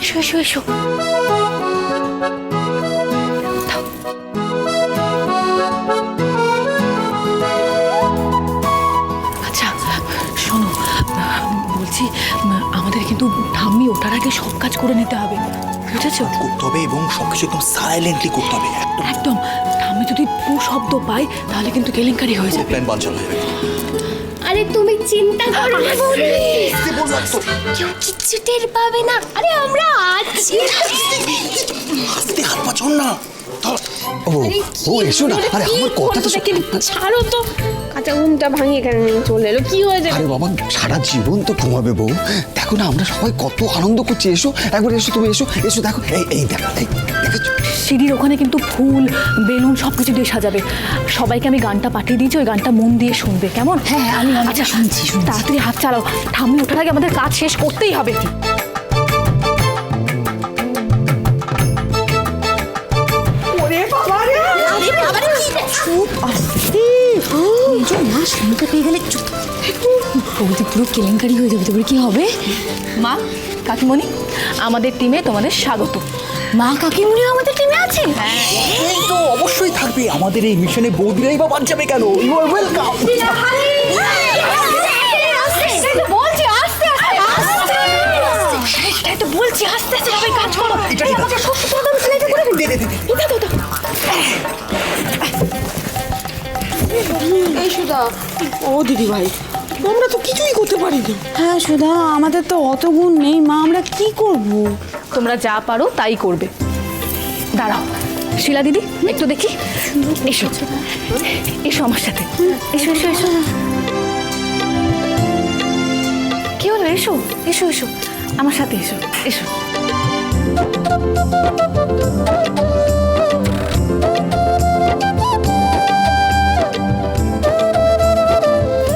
এসো এসো এসো। আচ্ছা শোনো, বলছি আমাদের কিন্তু ঠাম্মি ওঠার আগে সব কাজ করে নিতে হবে, বুঝেছো? করতে হবে এবং সবকিছু একদম সাইলেন্টলি করতে হবে। একদম। ঠাম্মি যদি পু শব্দ পায় তাহলে কিন্তু কেলেঙ্কারি হয়ে যাবে। প্ল্যান বানচাল হয়ে যাবে। আরে তুমি চিন্তা করো না বৌদি, কি বলবো তো? কেউ কিচ্ছু টের পাবে না। আরে আমরা আছি। আস্তে হাত পা চল না। ও ও এসো না। আরে আমার কথা তো ছাড়ো তো। কাঁচা ঘুমটা ভাঙিয়ে এখানে নিয়ে চলে এলো, কি হয়ে যাবে? আরে বাবা সারা জীবন তো ঘুমাবে বউ। দেখো না আমরা সবাই কত আনন্দ করছি। এসো একবার, এসো তুমি, এসো এসো। দেখো এই এই দেখো, এই দেখেছো? সিঁড়ির ওখানে কিন্তু ফুল বেলুন সব কিছু দিয়ে সাজাবে। সবাইকে আমি গানটা পাঠিয়ে দিয়েছি, ওই গানটা মন দিয়ে শুনবে, কেমন? হ্যাঁ আমি আচ্ছা শুনছি। তাড়াতাড়ি হাত চালাও, ঠাম্মি ওঠার আগে আমাদের কাজ শেষ করতেই হবে। শুনতে পেয়ে গেলে বৌদি পুরো কেলেঙ্কারি হয়ে যাবে। তারপরে কি হবে? মা কাকিমণি, আমাদের টিমে তোমাদের স্বাগত। মা কাকিমণিও আমাদের টিমে আছে? এই তো অবশ্যই থাকবে। আমাদের এই মিশনে বৌদিরাই বা বাদ যাবে কেন? You are welcome. বলছি আস্তে আস্তে বলছি আস্তে আস্তে সবাই কাজ করো। এই সুধা, ও দিদি ভাই আমরা তো কিছুই করতে পারি না। হ্যাঁ সুধা, আমাদের তো অত গুণ নেই মা, আমরা কি করব? তোমরা যা পারো তাই করবে। দাঁড়াও শিলা দিদি, একটু দেখি। এসো এসো আমার সাথে, এসো এসো এসো। কি হলো? এসো এসো এসো আমার সাথে, এসো এসো।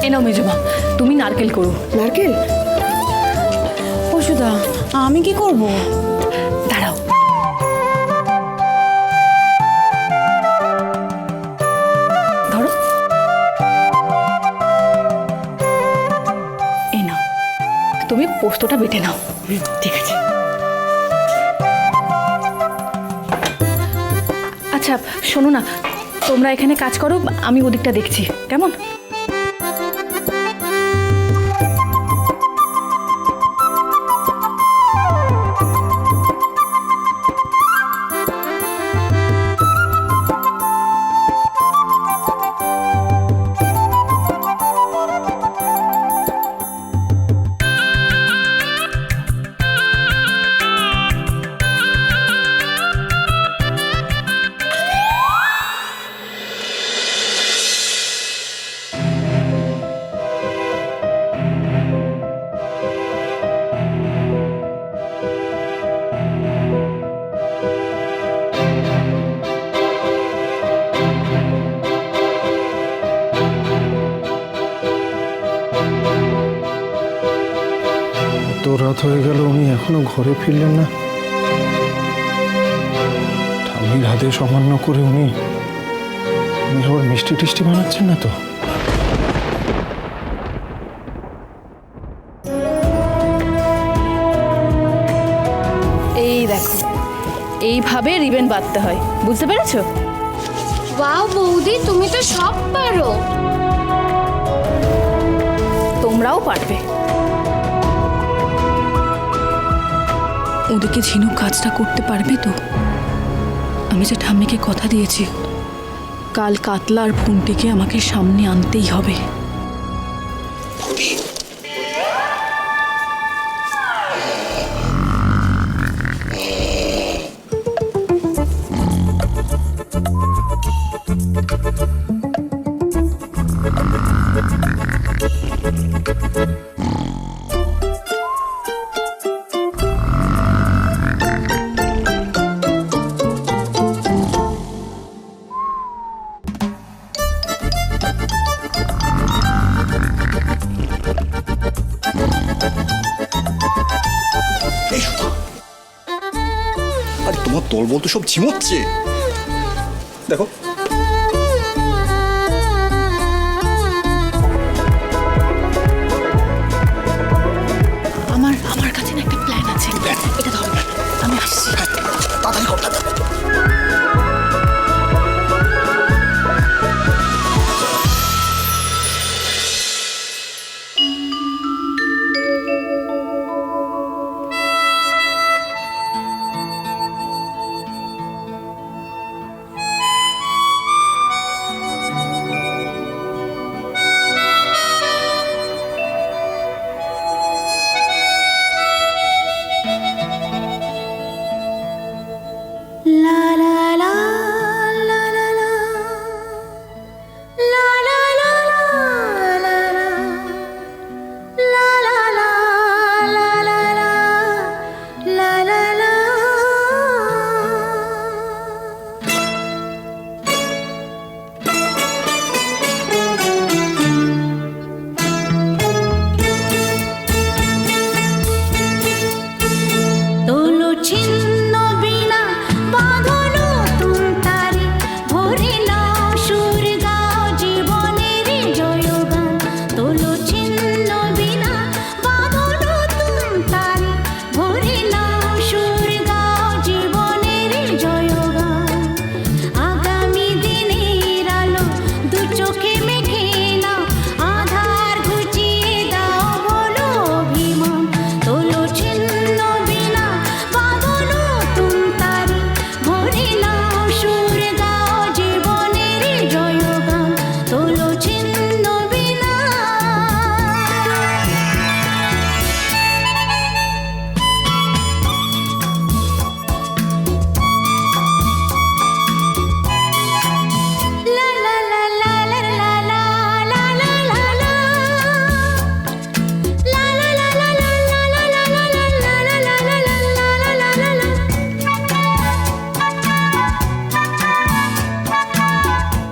এনাও মেজমা, তুমি নারকেল করো। নারকেল? ও সুধা, আমি কি করব? দাঁড়াও, ধরো। এই নাও, তুমি পোস্তটা বেটে নাও। ঠিক আছে। আচ্ছা শোনো না, তোমরা এখানে কাজ করো, আমি ওদিকটা দেখছি, কেমন? তো রাত হয়ে গেল, উনি এখনো ঘরে ফিরলেন না। ঠাম্মির হাতে সামান্য করে উনি আবার মিষ্টি টিষ্টি বানাচ্ছেন না তো? এই দেখো, এইভাবে রিবেন বাঁধতে হয়, বুঝতে পেরেছো? বাহ বৌদি, তুমি তো সব পারো। তোমরাও পারবে। ওদিকে ঝিনুক কাজটা করতে পারবে তো? আমি যে ঠাম্মিকে কথা দিয়েছি, কাল কাতলা আর ফুনটিকে আমাকে সামনে আনতেই হবে। আরে তোমার দলবল তো সব ঝিমোচ্ছে, দেখো। আমার কাছে না একটা প্ল্যান আছে, এটা ধরো।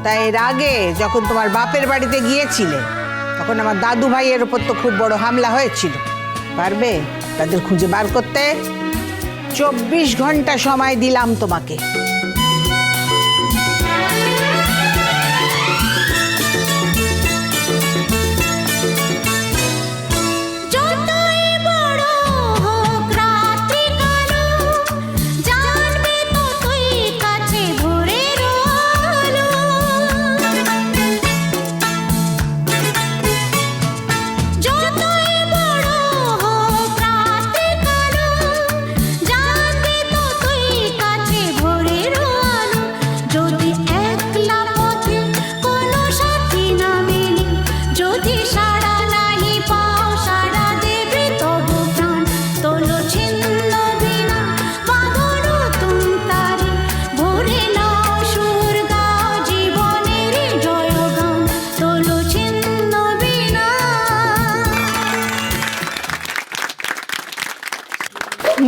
তাই এর আগে যখন তোমার বাপের বাড়িতে গিয়েছিলে তখন আমার দাদু ভাইয়ের ওপর তো খুব বড় হামলা হয়েছিল। পারবে তাদের খুঁজে বার করতে? 24 ঘন্টা সময় দিলাম তোমাকে।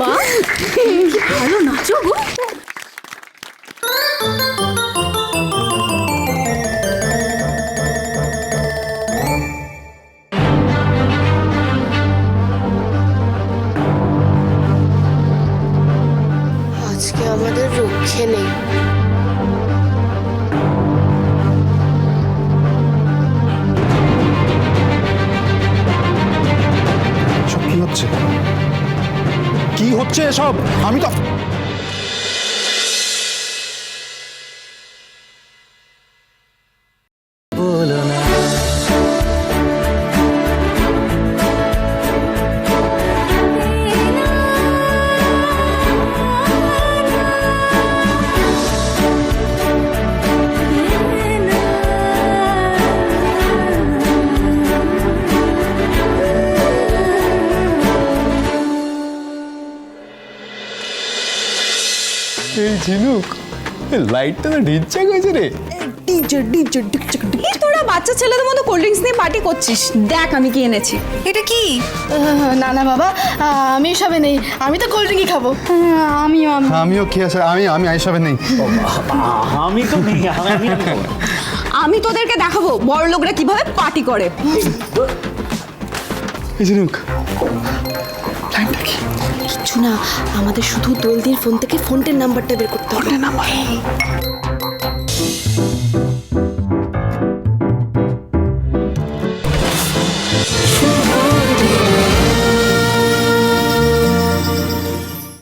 মা কি ভালো নাচো গো। আজকে আমাদের রক্ষে নেই। সব কি হচ্ছে? কি হচ্ছে এসব? আমি তো এই ঝিনুক, লাইটটা তো ঢিকচাক হয়েছে রে। তোরা বাচ্চা ছেলেদের মতো কোল্ড ড্রিঙ্কস নিয়ে পার্টি করছিস। দেখ আমি কি এনেছি। এটা কি? না না বাবা, আমি সবে নেই, আমি তো কোল্ড ড্রিঙ্কই খাবো। আমিও কি আছে, আমি আইসাবে নেই। আমি তো নেই, আমি তোদেরকে দেখাবো বড় লোকরা কিভাবে পার্টি করে। এই ঝিনুক, কিছু না, আমাদের শুধু দোলদির ফোন থেকে ফোনটের নাম্বারটা বের করতে হবে। নাম্বার